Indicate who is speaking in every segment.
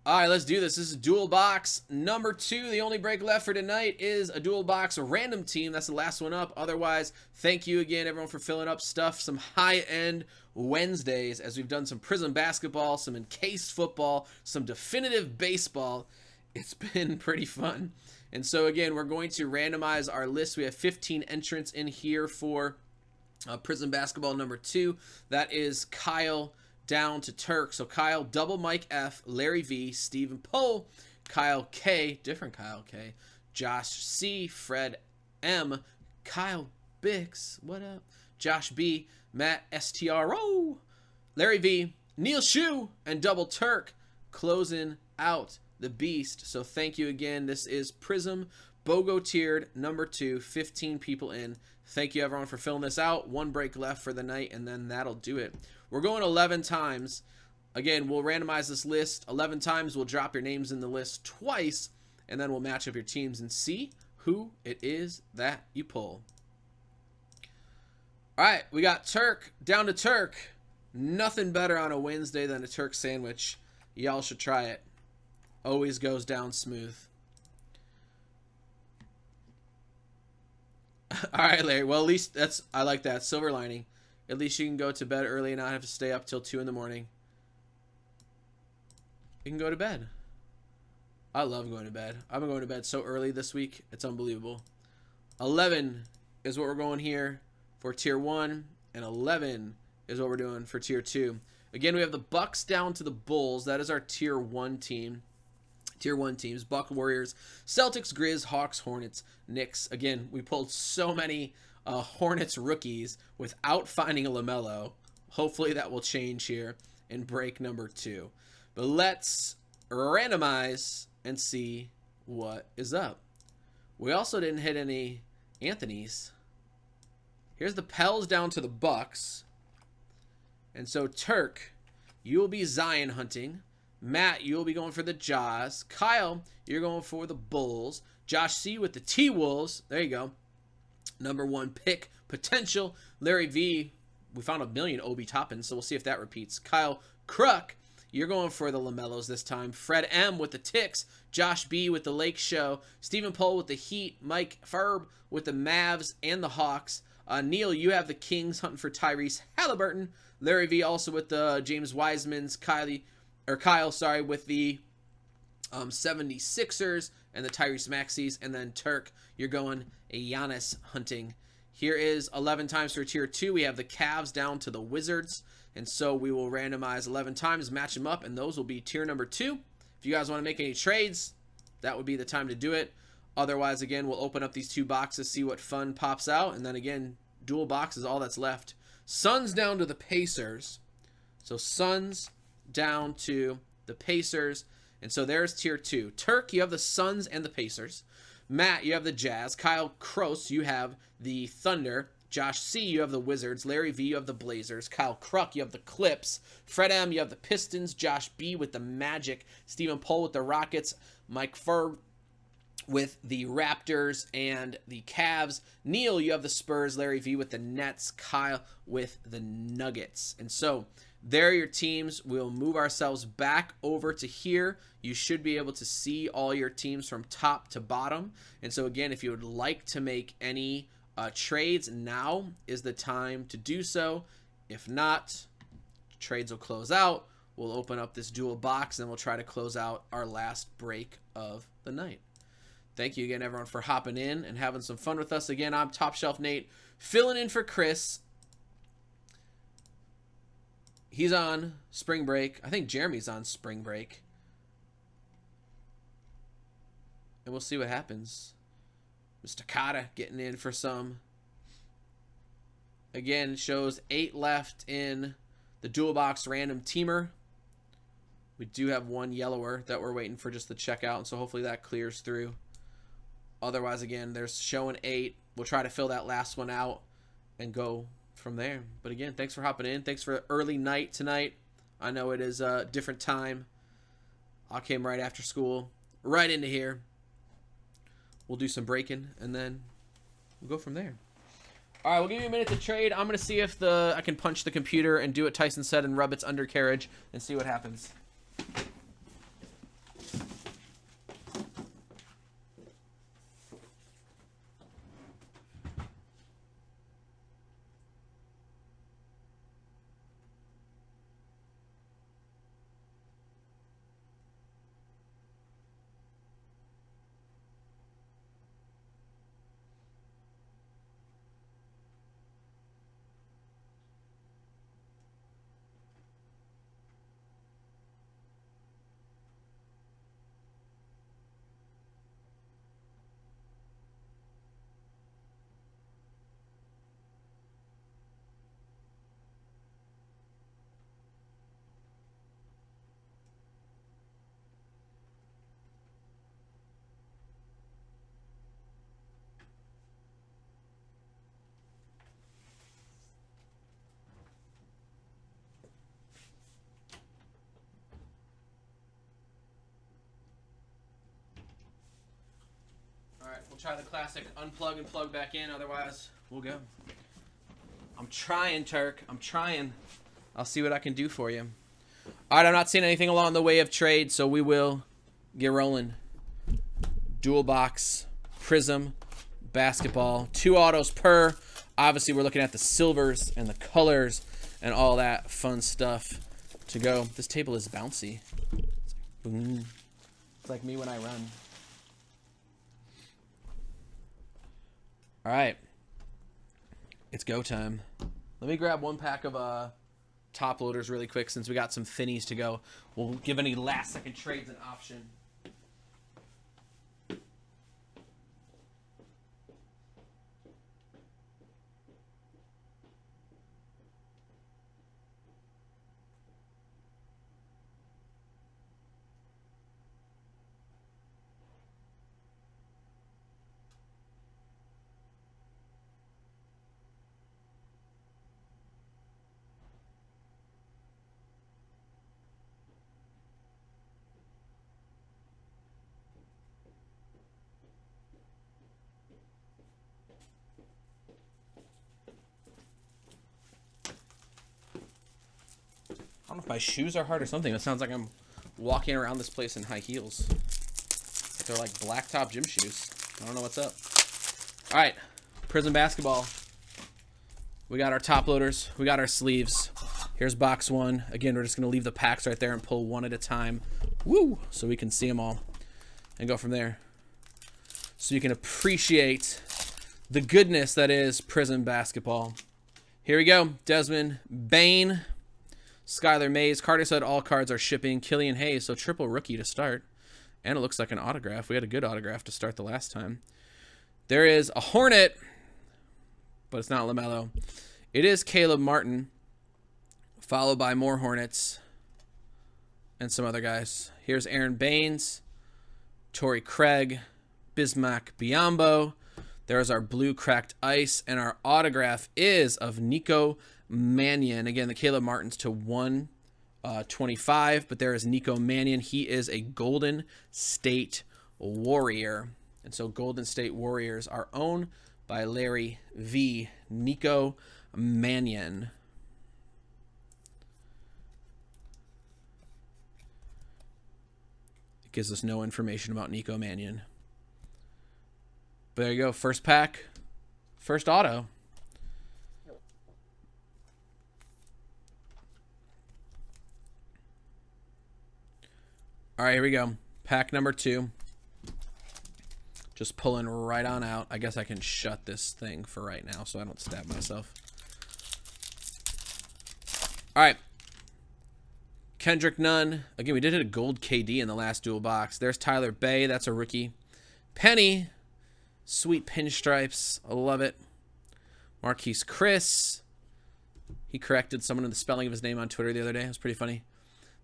Speaker 1: All right, let's do this. This is dual box number 2. The only break left for tonight is a dual box random team. That's the last one up. Otherwise, thank you again, everyone, for filling up stuff. Some high-end Wednesdays as we've done some Prizm basketball, some encased football, some definitive baseball. It's been pretty fun. And so, again, we're going to randomize our list. We have 15 entrants in here for Prizm basketball number 2. That is Kyle down to Turk. So Kyle, double Mike F, Larry V, Stephen Pohl, Kyle K, different Kyle K, Josh C, Fred M, Kyle Bix, what up? Josh B, Matt STRO, Larry V, Neil Shu, and double Turk closing out the beast. So thank you again. This is Prizm Bogo tiered number 2, 15 people in. Thank you everyone for filling this out. One break left for the night, and then that'll do it. We're going 11 times. Again, we'll randomize this list 11 times. We'll drop your names in the list twice, and then we'll match up your teams and see who it is that you pull. All right, we got Turk down to Turk. Nothing better on a Wednesday than a Turk sandwich. Y'all should try it. Always goes down smooth. All right, Larry. Well, at least I like that. Silver lining. At least you can go to bed early and not have to stay up till 2 in the morning. You can go to bed. I love going to bed. I've been going to bed so early this week. It's unbelievable. 11 is what we're going here for tier 1, and 11 is what we're doing for tier 2. Again, we have the Bucks down to the Bulls. That is our tier 1 team. Tier 1 teams, Buck, Warriors, Celtics, Grizz, Hawks, Hornets, Knicks. Again, we pulled so many Hornets rookies without finding a LaMelo. Hopefully that will change here in break number 2. But let's randomize and see what is up. We also didn't hit any Anthonys. Here's the Pels down to the Bucks. And so Turk, you will be Zion hunting. Matt, you'll be going for the Jazz. Kyle, you're going for the Bulls. Josh C with the T-Wolves. There you go. Number 1 pick potential. Larry V, we found a million Obi Toppins, so we'll see if that repeats. Kyle Kruk, you're going for the LaMelos this time. Fred M with the Ticks. Josh B with the Lake Show. Stephen Pohl with the Heat. Mike Ferb with the Mavs and the Hawks. Neil, you have the Kings hunting for Tyrese Halliburton. Larry V also with the James Wiseman's. Kyle, sorry, with the 76ers and the Tyrese Maxeys. And then Turk, you're going a Giannis hunting. Here is 11 times for tier 2. We have the Cavs down to the Wizards. And so we will randomize 11 times, match them up, and those will be tier number 2. If you guys want to make any trades, that would be the time to do it. Otherwise, again, we'll open up these 2 boxes, see what fun pops out. And then again, dual box is all that's left. Suns down to the Pacers. So Suns down to the Pacers. And so there's tier 2. Turk, you have the Suns and the Pacers. Matt, you have the Jazz. Kyle Kroos, you have the Thunder. Josh C, you have the Wizards. Larry V, you have the Blazers. Kyle Kruk, you have the Clips. Fred M, you have the Pistons. Josh B with the Magic. Stephen Pohl with the Rockets. Mike Ferb with the Raptors and the Cavs. Neil, you have the Spurs. Larry V with the Nets. Kyle with the Nuggets. And so there are your teams. We'll move ourselves back over to here. You should be able to see all your teams from top to bottom. And so again, if you would like to make any trades, now is the time to do so. If not, trades will close out. We'll open up this dual box and we'll try to close out our last break of the night. Thank you again, everyone, for hopping in and having some fun with us. Again, I'm Top Shelf Nate, filling in for Chris. He's on spring break. I think Jeremy's on spring break. And we'll see what happens. Mr. Kata getting in for some. Again, shows 8 left in the dual box random teamer. We do have 1 yellower that we're waiting for just to check out, and so hopefully that clears through. Otherwise, again, there's showing 8. We'll try to fill that last one out and go from there. But again, thanks for hopping in. Thanks for the early night tonight. I know it is a different time. I came right after school, right into here. We'll do some breaking, and then we'll go from there. All right, we'll give you a minute to trade. I'm going to see if I can punch the computer and do what Tyson said and rub its undercarriage and see what happens. try the classic unplug and plug back in. Otherwise, we'll go. I'm trying, Turk. I'm trying. I'll see what I can do for you. All right, I'm not seeing anything along the way of trade, so we will get rolling. Dual box, Prizm, basketball, 2 autos per. Obviously, we're looking at the silvers and the colors and all that fun stuff to go. This table is bouncy. It's like me when I run. All right. It's go time. Let me grab 1 pack of top loaders really quick since we got some finnies to go. We'll give any last second trades an option. I don't know if my shoes are hard or something. It sounds like I'm walking around this place in high heels. They're like blacktop gym shoes. I don't know what's up. All right, Prizm basketball. We got our top loaders. We got our sleeves. Here's box 1. Again, we're just going to leave the packs right there and pull one at a time. Woo! So we can see them all and go from there. So you can appreciate the goodness that is Prizm basketball. Here we go. Desmond Bane. Skylar Mays. Carter said all cards are shipping. Killian Hayes, so triple rookie to start. And it looks like an autograph. We had a good autograph to start the last time. There is a Hornet, but it's not LaMelo. It is Caleb Martin, followed by more Hornets and some other guys. Here's Aaron Baines, Torrey Craig, Bismack Biyombo. There's our blue cracked ice, and our autograph is of Nico Mannion. Again, the Caleb Martin's to 125, but there is Nico Mannion. He is a Golden State Warrior. And so Golden State Warriors are owned by Larry V. Nico Mannion. It gives us no information about Nico Mannion. But there you go. First pack, first auto. All right, here we go. Pack number 2. Just pulling right on out. I guess I can shut this thing for right now so I don't stab myself. All right. Kendrick Nunn. Again, we did hit a gold KD in the last dual box. There's Tyler Bay. That's a rookie. Penny. Sweet pinstripes. I love it. Marquise Chris. He corrected someone in the spelling of his name on Twitter the other day. It was pretty funny.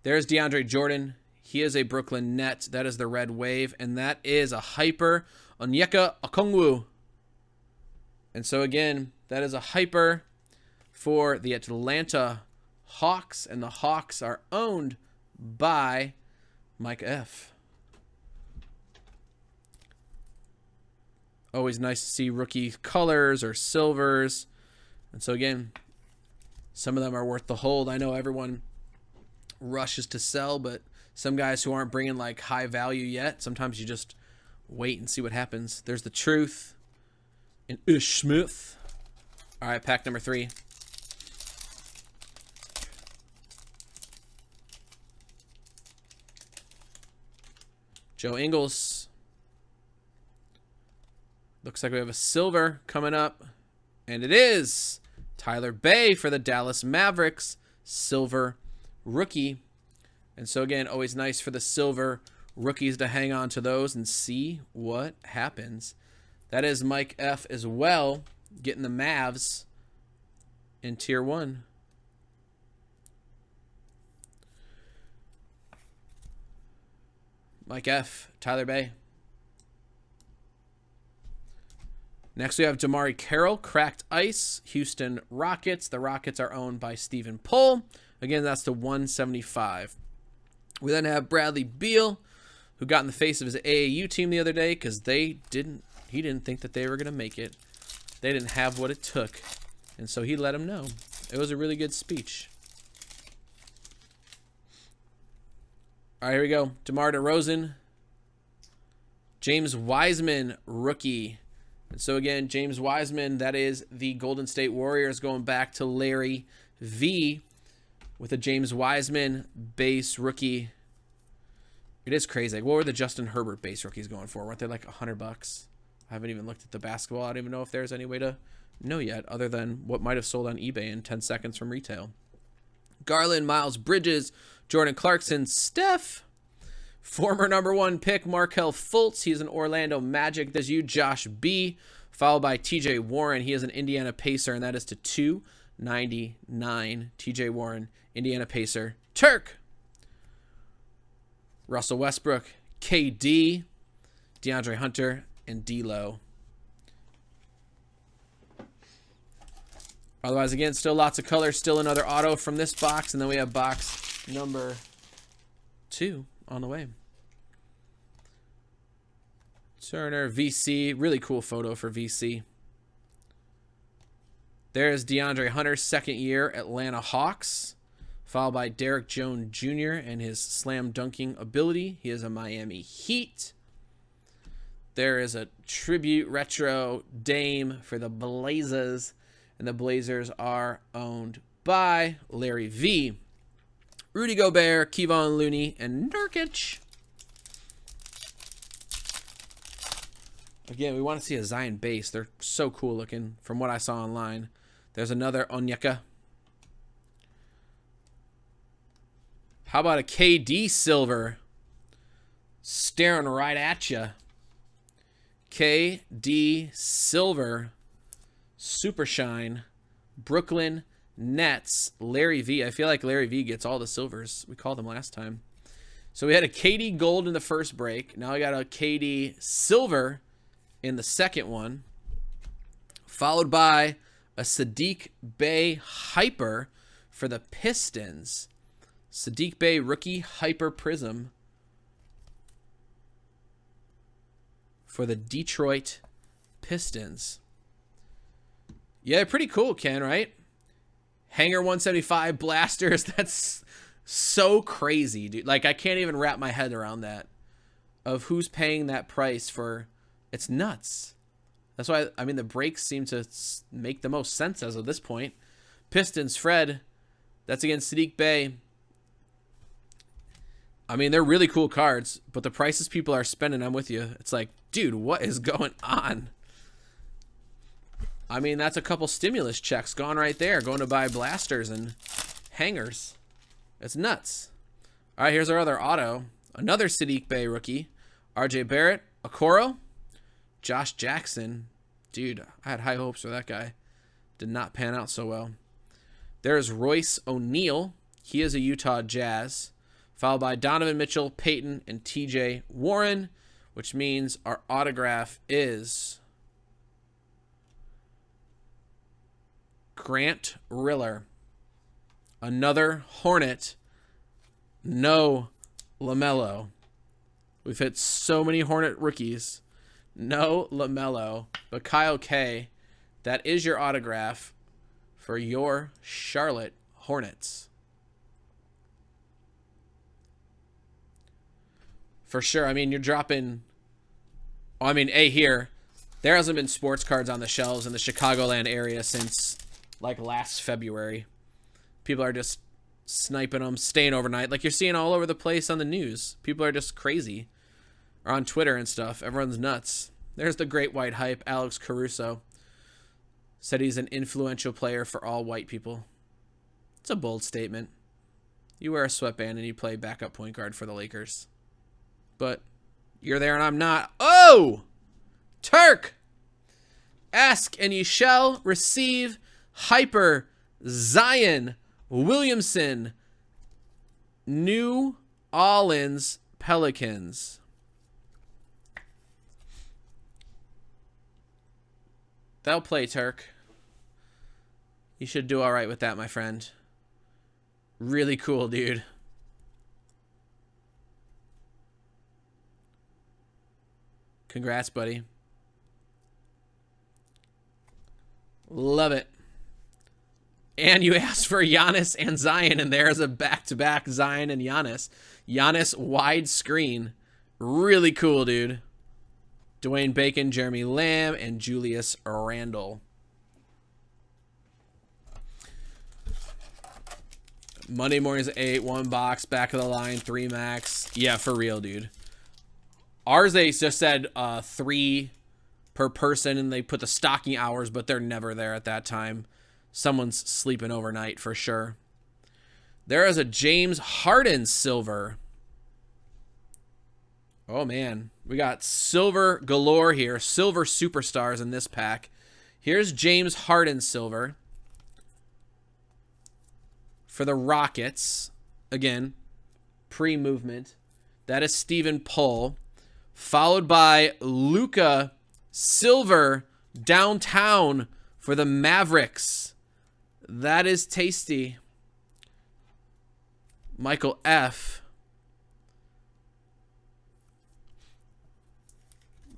Speaker 1: There's DeAndre Jordan. He is a Brooklyn Net. That is the Red Wave. And that is a hyper Onyeka Okongwu. And so, again, that is a hyper for the Atlanta Hawks. And the Hawks are owned by Mike F. Always nice to see rookie colors or silvers. And so, again, some of them are worth the hold. I know everyone rushes to sell, but some guys who aren't bringing like high value yet, sometimes you just wait and see what happens. There's the Truth and Ish Smith. All right, pack number 3. Joe Ingles. Looks like we have a silver coming up, and it is Tyler Bay for the Dallas Mavericks, silver rookie. And so, again, always nice for the silver rookies to hang on to those and see what happens. That is Mike F. as well, getting the Mavs in Tier 1. Mike F., Tyler Bay. Next, we have Damari Carroll, cracked ice, Houston Rockets. The Rockets are owned by Stephen Pohl. Again, that's the 175. We then have Bradley Beal, who got in the face of his AAU team the other day because they didn't he didn't think that they were going to make it. They didn't have what it took. And so he let them know. It was a really good speech. All right, here we go. DeMar DeRozan. James Wiseman, rookie. And so again, James Wiseman, that is the Golden State Warriors going back to Larry V with a James Wiseman base rookie. It is crazy. Like, what were the Justin Herbert base rookies going for? Weren't they like $100? I haven't even looked at the basketball. I don't even know if there's any way to know yet other than what might have sold on eBay in 10 seconds from retail. Garland, Miles Bridges, Jordan Clarkson, Steph. Former #1 pick, Markelle Fultz. He's an Orlando Magic. There's you, Josh B. Followed by TJ Warren. He is an Indiana Pacer, and that is to 299. TJ Warren, Indiana Pacer. Turk. Russell Westbrook, KD, DeAndre Hunter, and D'Lo. Otherwise, again, still lots of colors. Still another auto from this box. And then we have box number 2 on the way. Turner, VC. Really cool photo for VC. There's DeAndre Hunter, second year, Atlanta Hawks. Followed by Derek Jones Jr. and his slam dunking ability. He is a Miami Heat. There is a tribute retro Dame for the Blazers. And the Blazers are owned by Larry V. Rudy Gobert, Kevon Looney, and Nurkic. Again, we want to see a Zion base. They're so cool looking from what I saw online. There's another Onyeka. How about a KD silver? Staring right at you. KD silver. Super shine. Brooklyn Nets, Larry V. I feel like Larry V gets all the silvers. We called them last time. So we had a KD gold in the first break. Now we got a KD silver in the second one. Followed by a Sadiq Bey hyper for the Pistons. Sadiq Bey rookie hyper Prizm for the Detroit Pistons. Yeah, pretty cool, Ken, right? Hanger 175 blasters. That's so crazy, dude. Like, I can't even wrap my head around that. Of who's paying that price for... It's nuts. That's why, I mean, the breaks seem to make the most sense as of this point. Pistons, Fred. That's against Sadiq Bey. I mean, they're really cool cards, but the prices people are spending, I'm with you. It's like, dude, what is going on? I mean, that's a couple stimulus checks gone right there, going to buy blasters and hangers. It's nuts. All right, here's our other auto. Another Sadiq Bey rookie. RJ Barrett, Okoro, Josh Jackson. Dude, I had high hopes for that guy. Did not pan out so well. There's Royce O'Neal. He is a Utah Jazz. Followed by Donovan Mitchell, Peyton, and TJ Warren, which means our autograph is Grant Riller. Another Hornet. No LaMelo. We've hit so many Hornet rookies. No LaMelo. But Kyle K, that is your autograph for your Charlotte Hornets. For sure. I mean, you're dropping... I mean, here, there hasn't been sports cards on the shelves in the Chicagoland area since, like, last February. People are just sniping them, staying overnight. Like, you're seeing all over the place on the news. People are just crazy. Or on Twitter and stuff. Everyone's nuts. There's the great white hype. Alex Caruso said he's an influential player for all white people. It's a bold statement. You wear a sweatband and you play backup point guard for the Lakers. But you're there and I'm not. Oh! Turk! Ask and ye shall receive. Hyper Zion Williamson. New Orleans Pelicans. They'll play, Turk. You should do all right with that, my friend. Really cool, dude. Congrats, buddy. Love it. And you asked for Giannis and Zion, and there's a back-to-back Zion and Giannis. Giannis widescreen. Really cool, dude. Dwayne Bacon, Jeremy Lamb, and Julius Randle. Monday mornings at 8, 1 box, back of the line, 3 max. Yeah, for real, dude. Ours, they just said 3 per person, and they put the stocking hours, but they're never there at that time. Someone's sleeping overnight for sure. There is a James Harden silver. Oh, man. We got silver galore here. Silver superstars in this pack. Here's James Harden silver for the Rockets. Again, pre-movement. That is Stephen Pohl. Followed by Luka silver downtown for the Mavericks. That is tasty. Michael F.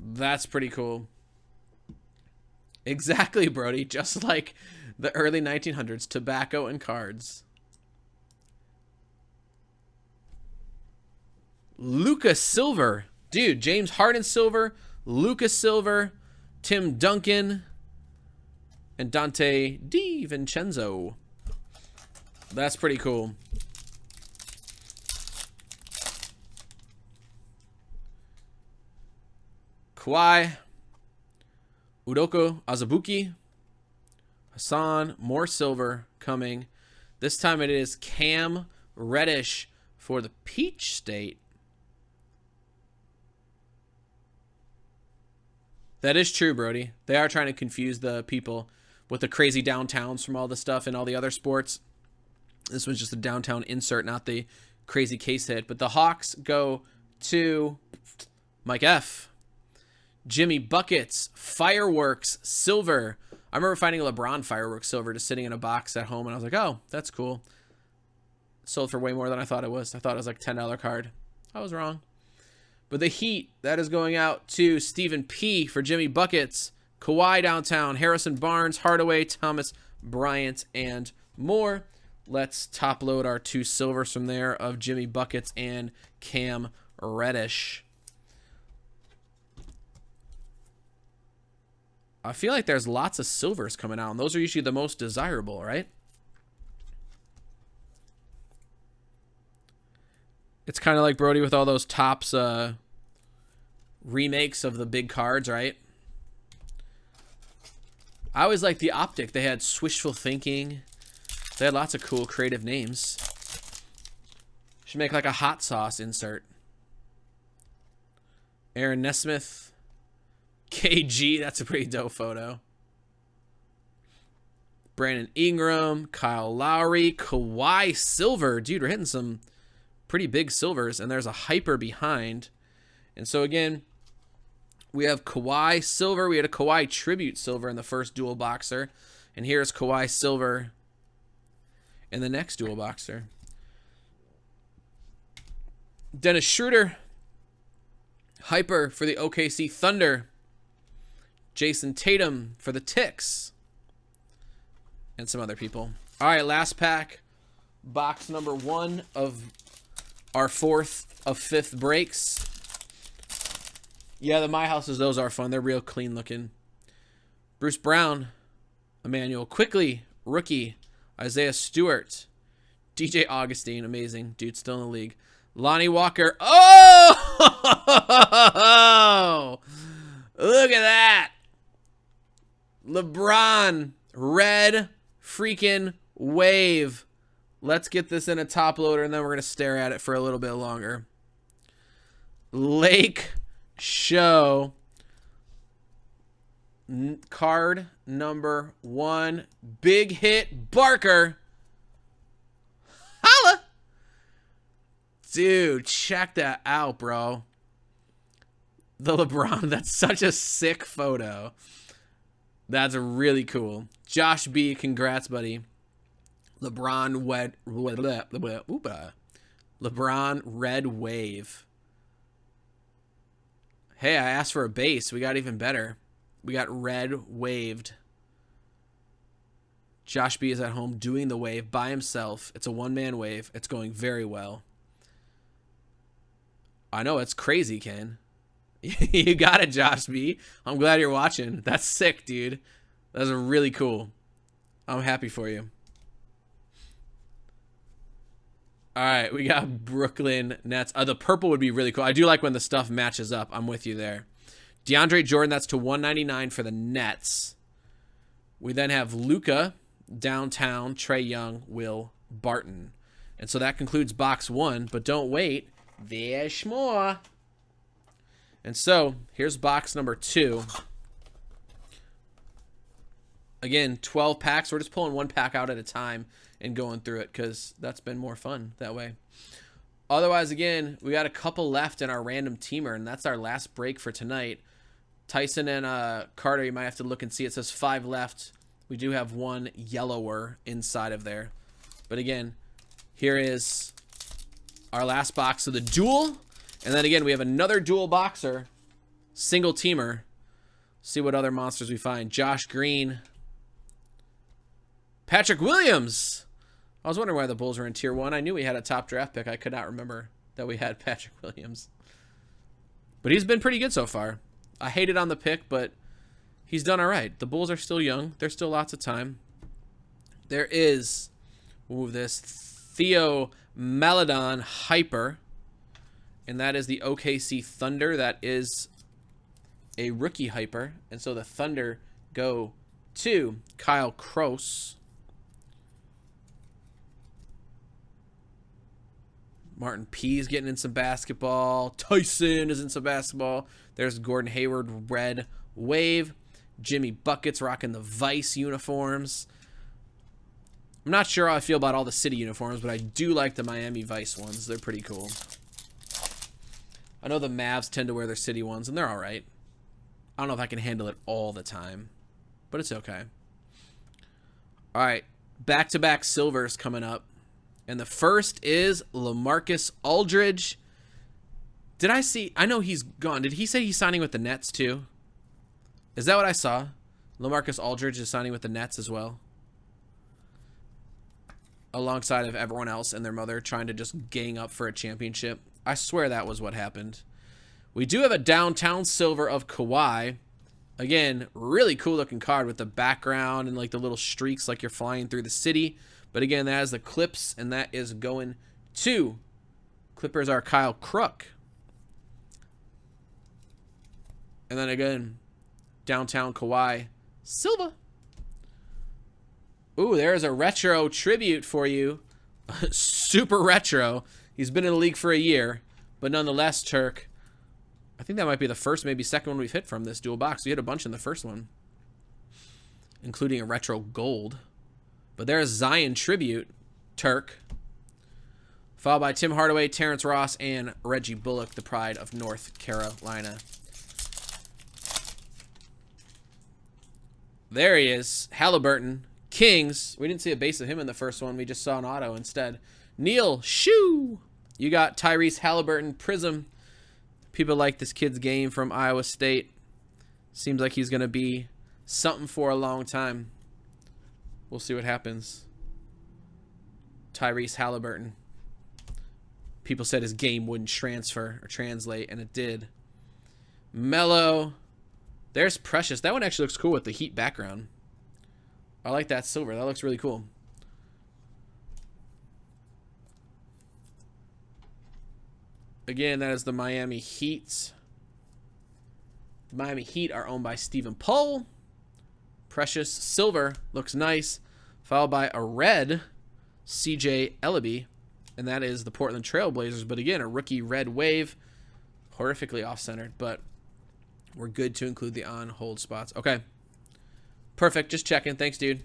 Speaker 1: That's pretty cool. Exactly, Brody. Just like the early 1900s, tobacco and cards. Luka silver. Dude, James Harden silver, Luka silver, Tim Duncan, and Dante DiVincenzo. That's pretty cool. Kawhi, Udoka Azubuike, Hassan, more silver coming. This time it is Cam Reddish for the Peach State. That is true, Brody. They are trying to confuse the people with the crazy downtowns from all the stuff and all the other sports. This was just a downtown insert, not the crazy case hit. But the Hawks go to Mike F. Jimmy Buckets, Fireworks, silver. I remember finding a LeBron Fireworks silver just sitting in a box at home, and I was like, oh, that's cool. Sold for way more than I thought it was. I thought it was like a $10 card. I was wrong. But the Heat, that is going out to Stephen P. for Jimmy Buckets, Kawhi downtown, Harrison Barnes, Hardaway, Thomas Bryant, and more. Let's top load our 2 silvers from there of Jimmy Buckets and Cam Reddish. I feel like there's lots of silvers coming out, and those are usually the most desirable, right? It's kind of like, Brody, with all those Topps remakes of the big cards, right? I always liked the optic. They had Swishful Thinking. They had lots of cool creative names. Should make like a hot sauce insert. Aaron Nesmith. KG, that's a pretty dope photo. Brandon Ingram, Kyle Lowry, Kawhi silver. Dude, we're hitting some pretty big silvers, and there's a hyper behind. And so again, we have Kawhi silver. We had a Kawhi tribute silver in the first dual boxer, and here's Kawhi silver in the next dual boxer. Dennis Schroeder, hyper for the OKC Thunder. Jason Tatum for the Ticks, and some other people. All right, last pack, box number 1 of our 4th of 5th breaks. Yeah, the My Houses, those are fun. They're real clean looking. Bruce Brown, Emmanuel Quickly, rookie. Isaiah Stewart, DJ Augustine, amazing. Dude, still in the league. Lonnie Walker. Oh! Look at that. LeBron, red freaking wave. Let's get this in a top loader, and then we're going to stare at it for a little bit longer. Lake Show. Card number 1. Big hit, Barker. Holla! Dude, check that out, bro. The LeBron, that's such a sick photo. That's really cool. Josh B, congrats, buddy. LeBron red wave. Hey, I asked for a base. We got even better. We got red waved. Josh B is at home doing the wave by himself. It's a one-man wave. It's going very well. I know, it's crazy, Ken. You got it, Josh B. I'm glad you're watching. That's sick, dude. That's really cool. I'm happy for you. All right, we got Brooklyn Nets. The purple would be really cool. I do like when the stuff matches up. I'm with you there. DeAndre Jordan, that's to 199 for the Nets. We then have Luka, Downtown, Trae Young, Will Barton. And so that concludes box 1, but don't wait. There's more. And so here's box number 2. Again, 12 packs. We're just pulling one pack out at a time and going through it because that's been more fun that way. Otherwise, again, we got a couple left in our random teamer, and that's our last break for tonight. Tyson and Carter, you might have to look and see. It says 5 left. We do have one yellower inside of there. But again, here is our last box of the duel. And then again, we have another dual boxer, single teamer. See what other monsters we find. Josh Green. Patrick Williams. I was wondering why the Bulls were in tier 1. I knew we had a top draft pick. I could not remember that we had Patrick Williams. But he's been pretty good so far. I hated on the pick, but he's done all right. The Bulls are still young. There's still lots of time. There is, we'll move this, Theo Maledon Hyper. And that is the OKC Thunder. That is a rookie hyper. And so the Thunder go to Kyle Kroos. Martin P's getting in some basketball. Tyson is in some basketball. There's Gordon Hayward, red wave. Jimmy Buckets rocking the Vice uniforms. I'm not sure how I feel about all the city uniforms, but I do like the Miami Vice ones. They're pretty cool. I know the Mavs tend to wear their city ones, and they're all right. I don't know if I can handle it all the time, but it's okay. All right, back-to-back silvers coming up. And the first is Lamarcus Aldridge. Did I see? I know he's gone. Did he say he's signing with the Nets too? Is that what I saw? Lamarcus Aldridge is signing with the Nets as well. Alongside of everyone else and their mother trying to just gang up for a championship. I swear that was what happened. We do have a downtown silver of Kawhi. Again, really cool looking card with the background and like the little streaks like you're flying through the city. But again, that is the Clips, and that is going to Clippers are Kyle Crook. And then again, downtown Kawhi Silva. Ooh, there's a retro tribute for you. Super retro. He's been in the league for a year, but nonetheless, Turk, I think that might be the first, maybe second one we've hit from this dual box. We hit a bunch in the first one, including a retro gold. But there's Zion tribute, Turk, followed by Tim Hardaway, Terrence Ross, and Reggie Bullock, the pride of North Carolina. There he is, Halliburton, Kings. We didn't see a base of him in the first one. We just saw an auto instead. Neil Shoo. You got Tyrese Halliburton, Prizm. People like this kid's game from Iowa State. Seems like he's going to be something for a long time. We'll see what happens. Tyrese Halliburton. People said his game wouldn't transfer or translate, and it did. Melo. There's Precious. That one actually looks cool with the Heat background. I like that silver. That looks really cool. Again, that is the Miami Heat. The Miami Heat are owned by Stephen Pohl. Precious silver looks nice, followed by a red CJ Ellaby, and that is the Portland Trail Blazers. But again, a rookie red wave, horrifically off-centered, but we're good to include the on-hold spots. Okay, perfect. Just checking. Thanks, dude.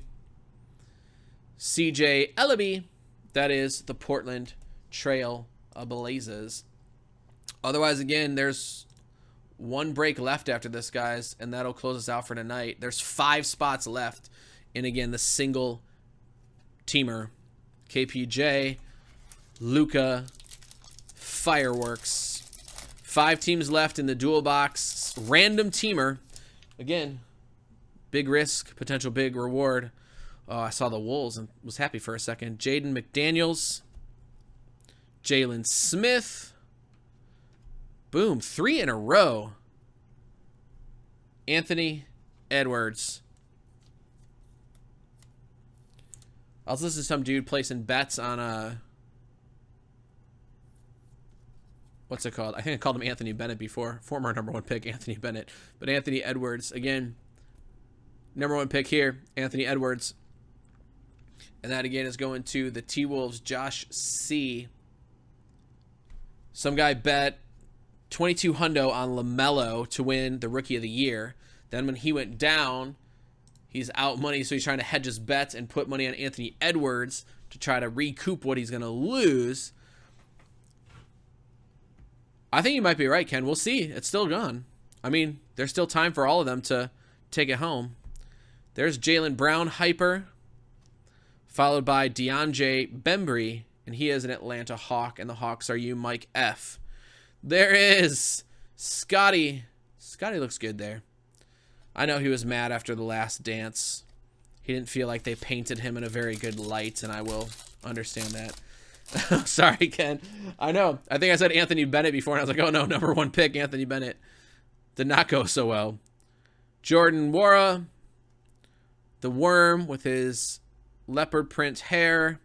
Speaker 1: CJ Ellaby, that is the Portland Trail Blazers. Otherwise, again, there's one break left after this, guys, and that'll close us out for tonight. There's 5 spots left. And again, the single teamer. KPJ, Luka, Fireworks. 5 teams left in the dual box. Random teamer. Again, big risk, potential big reward. Oh, I saw the Wolves and was happy for a second. Jaden McDaniels. Jalen Smith. Boom. 3 in a row. Anthony Edwards. I was listening to some dude placing bets on a... What's it called? I think I called him Anthony Bennett before. Former #1 pick, Anthony Bennett. But Anthony Edwards, again, #1 pick here, Anthony Edwards. And that, again, is going to the T-Wolves, Josh C. Some guy bet 22 hundo on LaMelo to win the Rookie of the Year. Then when he went down, he's out money, so he's trying to hedge his bets and put money on Anthony Edwards to try to recoup what he's going to lose. I think you might be right, Ken. We'll see. It's still gone. I mean, there's still time for all of them to take it home. There's Jaylen Brown, hyper, followed by DeAndre Bembry, and he is an Atlanta Hawk, and the Hawks are you, Mike F. There is Scotty. Scotty looks good there. I know he was mad after the last dance. He didn't feel like they painted him in a very good light, and I will understand that. Sorry, Ken. I know. I think I said Anthony Bennett before, and I was like, oh no, #1 pick, Anthony Bennett. Did not go so well. Jordan Nwora, the Worm with his leopard print hair.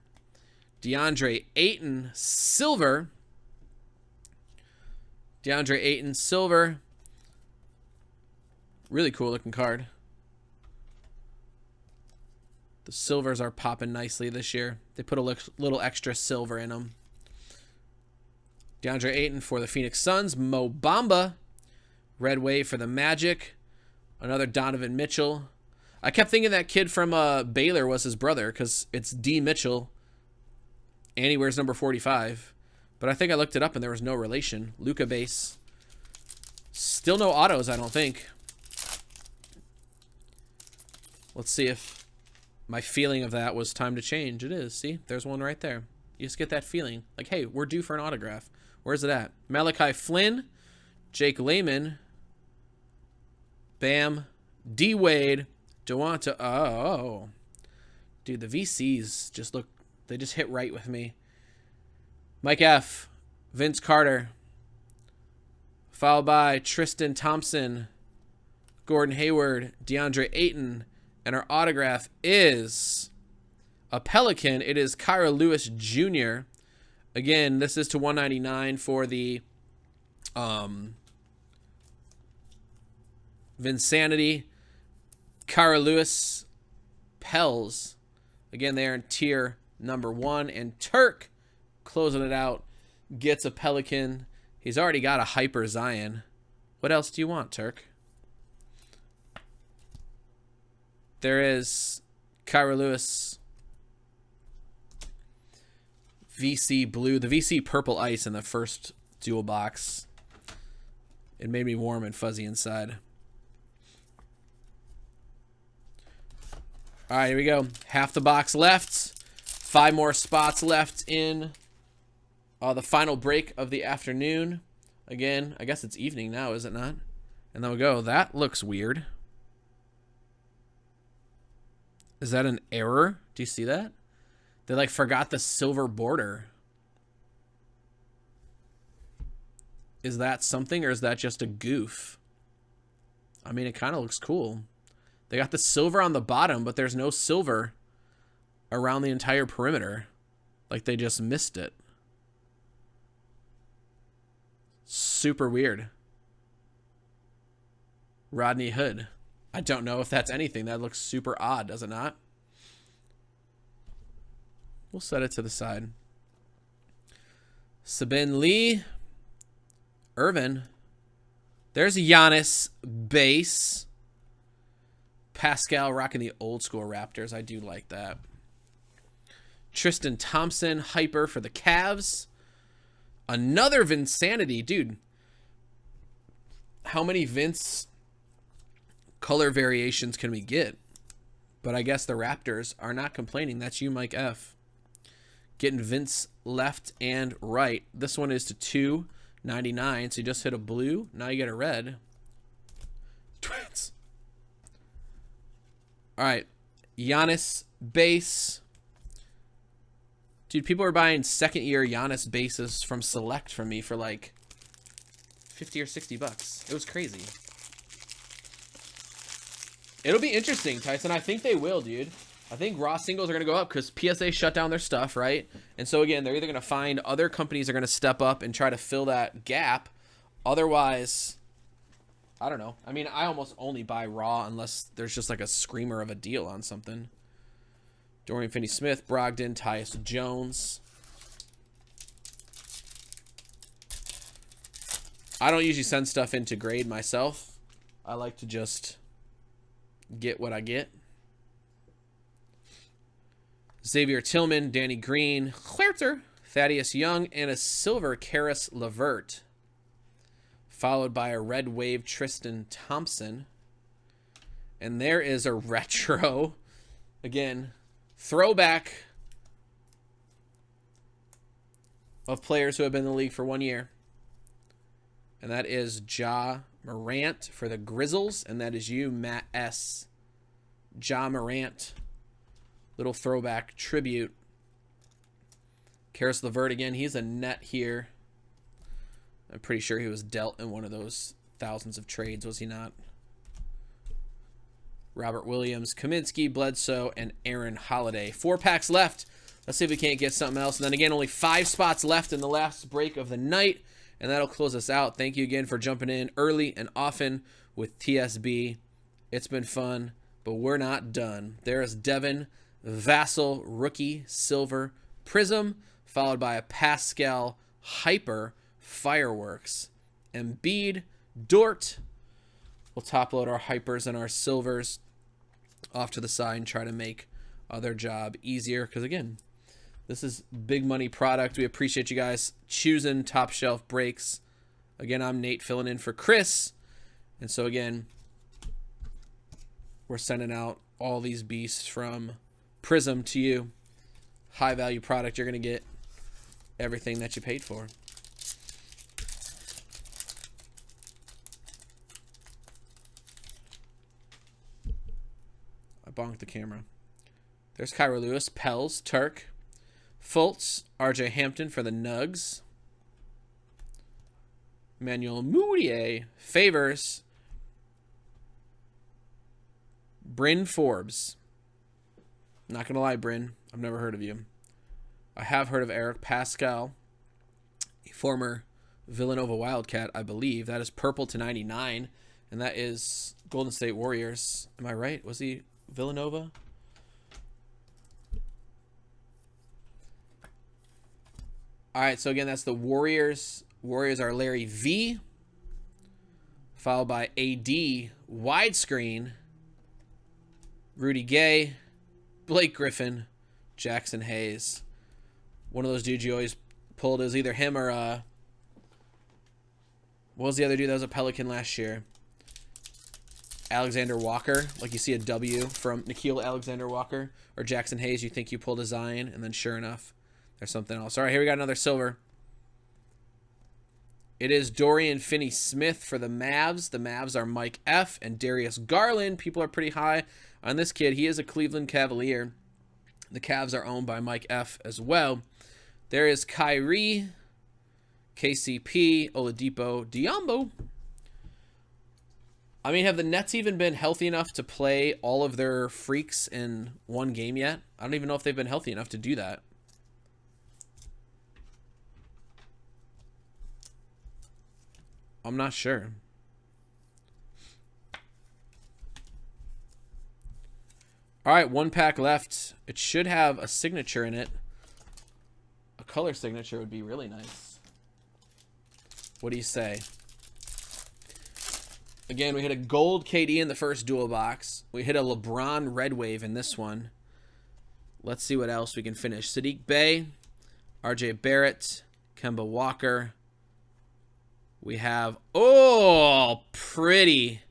Speaker 1: Deandre Ayton, silver. Deandre Ayton, silver. Really cool looking card. The silvers are popping nicely this year. They put a little extra silver in them. DeAndre Ayton for the Phoenix Suns. Mo Bamba. Red Wave for the Magic. Another Donovan Mitchell. I kept thinking that kid from Baylor was his brother because it's D. Mitchell. And he wears number 45. But I think I looked it up and there was no relation. Luka base. Still no autos, I don't think. Let's see if my feeling of that was time to change. It is. See, there's one right there. You just get that feeling. Like, hey, we're due for an autograph. Where's it at? Malachi Flynn. Jake Layman. Bam. D. Wade. DeWanta. Oh. Dude, the VCs just look... They just hit right with me. Mike F. Vince Carter. Followed by Tristan Thompson. Gordon Hayward. DeAndre Ayton. And our autograph is a Pelican. It is Kyra Lewis Jr. Again, this is to 199 for the Vinsanity. Kyra Lewis Pels. Again, they are in tier #1. And Turk, closing it out, gets a Pelican. He's already got a hyper Zion. What else do you want, Turk? There is Kyra Lewis. VC blue. The VC purple ice in the first dual box. It made me warm and fuzzy inside. All right, here we go. Half the box left. 5 more spots left in the final break of the afternoon. Again, I guess it's evening now, is it not? And then we go. That looks weird. Is that an error? Do you see that? They like forgot the silver border. Is that something or is that just a goof? I mean, it kind of looks cool. They got the silver on the bottom, but there's no silver around the entire perimeter. Like they just missed it. Super weird. Rodney Hood. I don't know if that's anything. That looks super odd, does it not? We'll set it to the side. Sabin Lee. Irvin. There's Giannis base. Pascal rocking the old school Raptors. I do like that. Tristan Thompson hyper for the Cavs. Another Vinsanity. Dude. How many Vince color variations can we get? But I guess the Raptors are not complaining. That's you, Mike F. Getting Vince left and right. This one is to 299. So you just hit a blue. Now you get a red. Twins. All right. Giannis base. Dude, people are buying second-year Giannis bases from Select from me for like 50 or 60 bucks. It was crazy. It'll be interesting, Tyson. I think they will, dude. I think raw singles are going to go up because PSA shut down their stuff, right? And so, again, they're either going to find other companies are going to step up and try to fill that gap. Otherwise, I don't know. I mean, I almost only buy raw unless there's just like a screamer of a deal on something. Dorian Finney-Smith, Brogdon, Tyus Jones. I don't usually send stuff in to grade myself. I like to just get what I get. Xavier Tillman, Danny Green, Huerter, Thaddeus Young, and a silver Karis LeVert. Followed by a red wave Tristan Thompson. And there is a retro. Again, throwback of players who have been in the league for 1 year. And that is Ja Morant for the Grizzlies. And that is you, Matt S. Ja Morant. Little throwback tribute. Karis LeVert again. He's a net here. I'm pretty sure he was dealt in one of those thousands of trades, was he not? Robert Williams, Kaminsky, Bledsoe, and Aaron Holiday. 4 packs left. Let's see if we can't get something else. And then again, only 5 spots left in the last break of the night. And that'll close us out. Thank you again for jumping in early and often with TSB. It's been fun, but we're not done. There is Devin Vassell, rookie, silver, Prizm, followed by a Pascal Hyper Fireworks. Embiid, Dort. We'll top load our hypers and our silvers off to the side and try to make their job easier. Because again, this is big money product. We appreciate you guys choosing top shelf breaks. Again, I'm Nate filling in for Chris. And so again, we're sending out all these beasts from Prizm to you. High value product. You're going to get everything that you paid for. I bonked the camera. There's Kyra Lewis, Pels, Turk, Fultz, RJ Hampton for the Nugs. Emmanuel Mudiay, Favors, Bryn Forbes. Not going to lie, Bryn. I've never heard of you. I have heard of Eric Pascal, a former Villanova Wildcat, I believe. That is purple to 99, and that is Golden State Warriors. Am I right? Was he Villanova? All right, so again, that's the Warriors. Warriors are Larry V, followed by AD, widescreen, Rudy Gay, Blake Griffin, Jackson Hayes. One of those dudes you always pulled is either him or what was the other dude that was a Pelican last year? Alexander Walker. Like you see a W from Nickeil Alexander Walker or Jackson Hayes. You think you pulled a Zion, and then sure enough, there's something else. All right, here we got another silver. It is Dorian Finney-Smith for the Mavs. The Mavs are Mike F. and Darius Garland. People are pretty high on this kid. He is a Cleveland Cavalier. The Cavs are owned by Mike F. as well. There is Kyrie, KCP, Oladipo, Diambo. I mean, have the Nets even been healthy enough to play all of their freaks in one game yet? I don't even know if they've been healthy enough to do that. I'm not sure. All right, 1 pack left. It should have a signature in it. A color signature would be really nice. What do you say? Again, we hit a gold KD in the first dual box. We hit a LeBron red wave in this one. Let's see what else we can finish. Sadiq Bey, RJ Barrett, Kemba Walker. We have, oh, pretty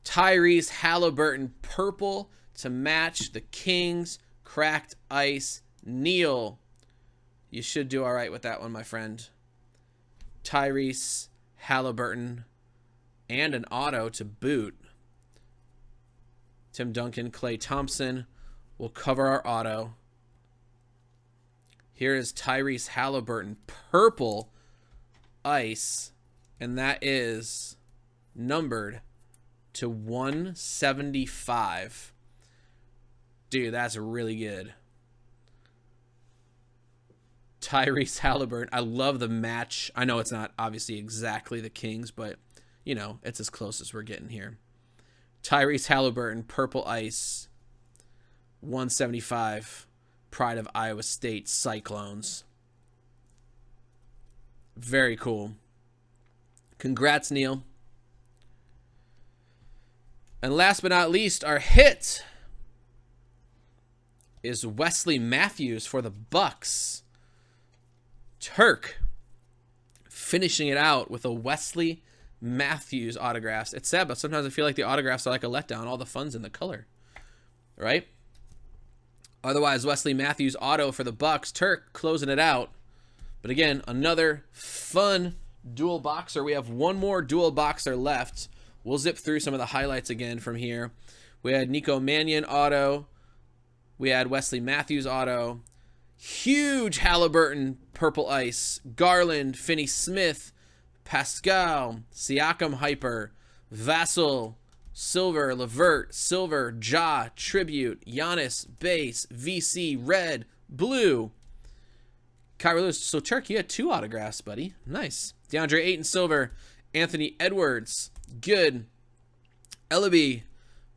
Speaker 1: Tyrese Halliburton purple to match the Kings cracked ice Neil. You should do all right with that one, my friend. Tyrese Halliburton and an auto to boot. Tim Duncan, Klay Thompson, We'll cover our auto. Here is Tyrese Halliburton, purple ice, and that is numbered to 175. Dude, that's really good. Tyrese Halliburton. I love the match. I know it's not obviously exactly the Kings, but, you know, it's as close as we're getting here. Tyrese Halliburton, purple ice, 175. Pride of Iowa State Cyclones. Very cool. Congrats, Neil. And last but not least, our hit is Wesley Matthews for the Bucks. Turk finishing it out with a Wesley Matthews autographs. It's sad, but sometimes I feel like the autographs are like a letdown. All the fun's in the color, right? Otherwise, Wesley Matthews auto for the Bucks. Turk closing it out. But again, another fun dual boxer. We have one more dual boxer left. We'll zip through some of the highlights again from here. We had Nico Mannion auto. We had Wesley Matthews auto. Huge Halliburton purple ice. Garland, Finney Smith, Pascal, Siakam hyper, Vassell, silver, Levert, silver, Ja, tribute, Giannis, base, VC, red, blue. Kyrie Lewis. So Turk, you had 2 autographs, buddy. Nice. Deandre Ayton, silver, Anthony Edwards, good. Ellaby,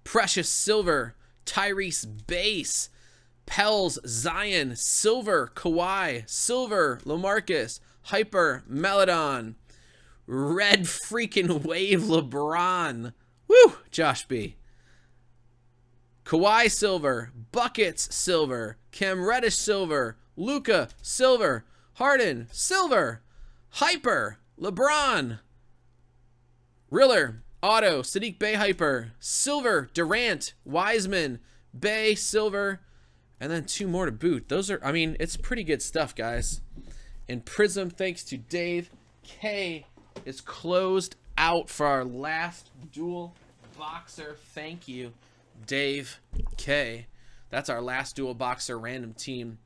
Speaker 1: Precious, silver, Tyrese, base, Pels, Zion, silver, Kawhi, silver, Lamarcus, hyper, Meladon, red freaking wave, LeBron. Woo! Josh B. Kawhi, silver, Buckets, silver, Cam Reddish, silver, Luka, silver, Harden, silver, hyper, LeBron, Riller, auto, Sadiq Bey hyper, silver, Durant, Wiseman, Bey, silver, and then 2 more to boot. Those are, I mean, it's pretty good stuff, guys. And Prizm, thanks to Dave K, is closed out for our last dual boxer. Thank you, Dave K. That's our last dual boxer random team